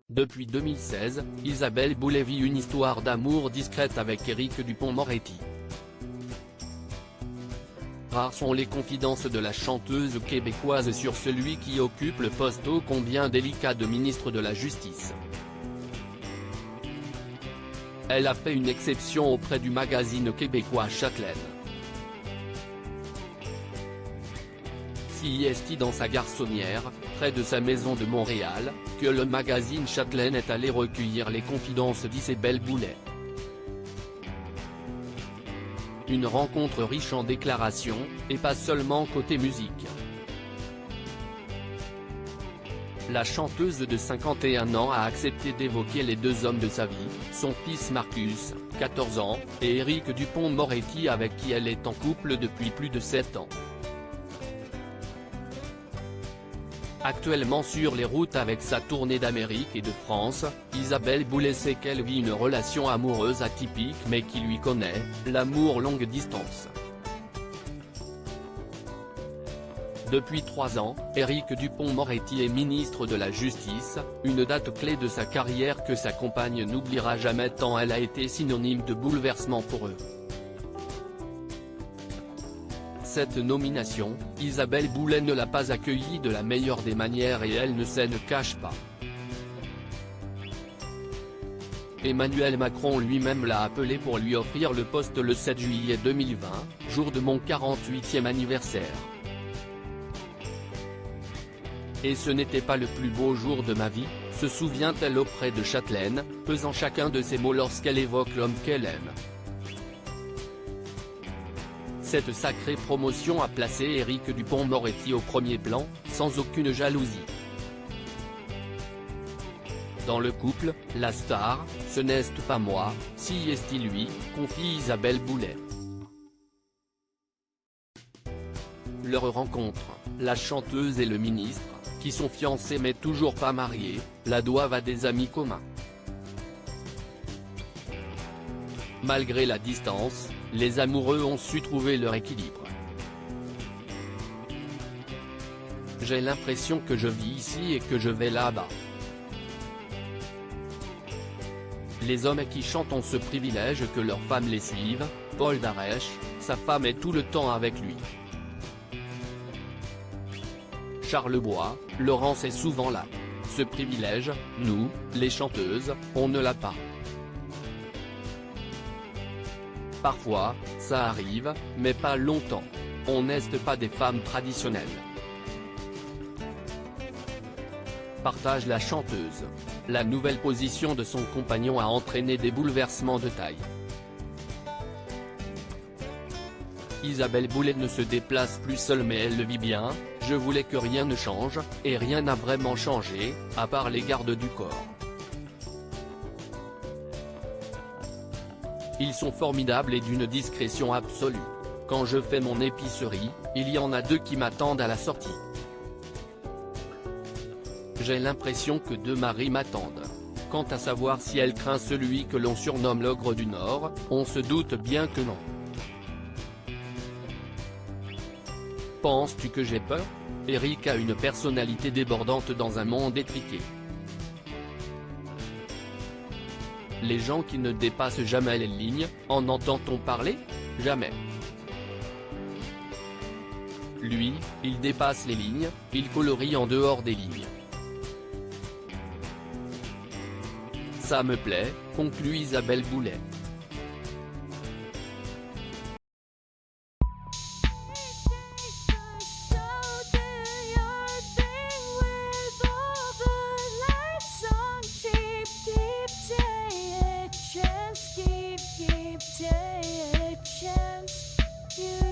Depuis 2016, Isabelle Boulay vit une histoire d'amour discrète avec Éric Dupond-Moretti. Rares sont les confidences de la chanteuse québécoise sur celui qui occupe le poste ô combien délicat de ministre de la Justice. Elle a fait une exception auprès du magazine québécois Chatelaine. Si est dans sa garçonnière, près de sa maison de Montréal, que le magazine Chatelaine est allé recueillir les confidences d'Isabelle Boulay. Une rencontre riche en déclarations, et pas seulement côté musique. La chanteuse de 51 ans a accepté d'évoquer les deux hommes de sa vie, son fils Marcus, 14 ans, et Éric Dupond-Moretti avec qui elle est en couple depuis plus de 7 ans. Actuellement sur les routes avec sa tournée d'Amérique et de France, Isabelle Boulay sait qu'elle vit une relation amoureuse atypique mais qui lui connaît, l'amour longue distance. Depuis 3 ans, Éric Dupond-Moretti est ministre de la Justice, une date clé de sa carrière que sa compagne n'oubliera jamais tant elle a été synonyme de bouleversement pour eux. Cette nomination, Isabelle Boulay ne l'a pas accueillie de la meilleure des manières et elle ne cache pas. Emmanuel Macron lui-même l'a appelé pour lui offrir le poste le 7 juillet 2020, jour de mon 48e anniversaire. Et ce n'était pas le plus beau jour de ma vie, se souvient-elle auprès de Chatelaine, pesant chacun de ses mots lorsqu'elle évoque l'homme qu'elle aime. Cette sacrée promotion a placé Éric Dupond-Moretti au premier plan, sans aucune jalousie. Dans le couple, la star, ce n'est pas moi, si est lui, confie Isabelle Boulay. Leur rencontre, la chanteuse et le ministre, qui sont fiancés mais toujours pas mariés, la doivent à des amis communs. Malgré la distance, les amoureux ont su trouver leur équilibre. J'ai l'impression que je vis ici et que je vais là-bas. Les hommes qui chantent ont ce privilège que leurs femmes les suivent. Paul Darèche, sa femme est tout le temps avec lui. Charles Bois, Laurence est souvent là. Ce privilège, nous, les chanteuses, on ne l'a pas. Parfois, ça arrive, mais pas longtemps. On n'est pas des femmes traditionnelles. Partage la chanteuse. La nouvelle position de son compagnon a entraîné des bouleversements de taille. Isabelle Boulay ne se déplace plus seule mais elle le vit bien. Je voulais que rien ne change, et rien n'a vraiment changé, à part les gardes du corps. Ils sont formidables et d'une discrétion absolue. Quand je fais mon épicerie, il y en a 2 qui m'attendent à la sortie. J'ai l'impression que 2 maris m'attendent. Quant à savoir si elle craint celui que l'on surnomme l'ogre du Nord, on se doute bien que non. Penses-tu que j'ai peur? Éric a une personnalité débordante dans un monde étriqué. Les gens qui ne dépassent jamais les lignes, en entend-on parler? Jamais. Lui, il dépasse les lignes, il colorie en dehors des lignes. Ça me plaît, conclut Isabelle Boulay. Keep taking a chance. You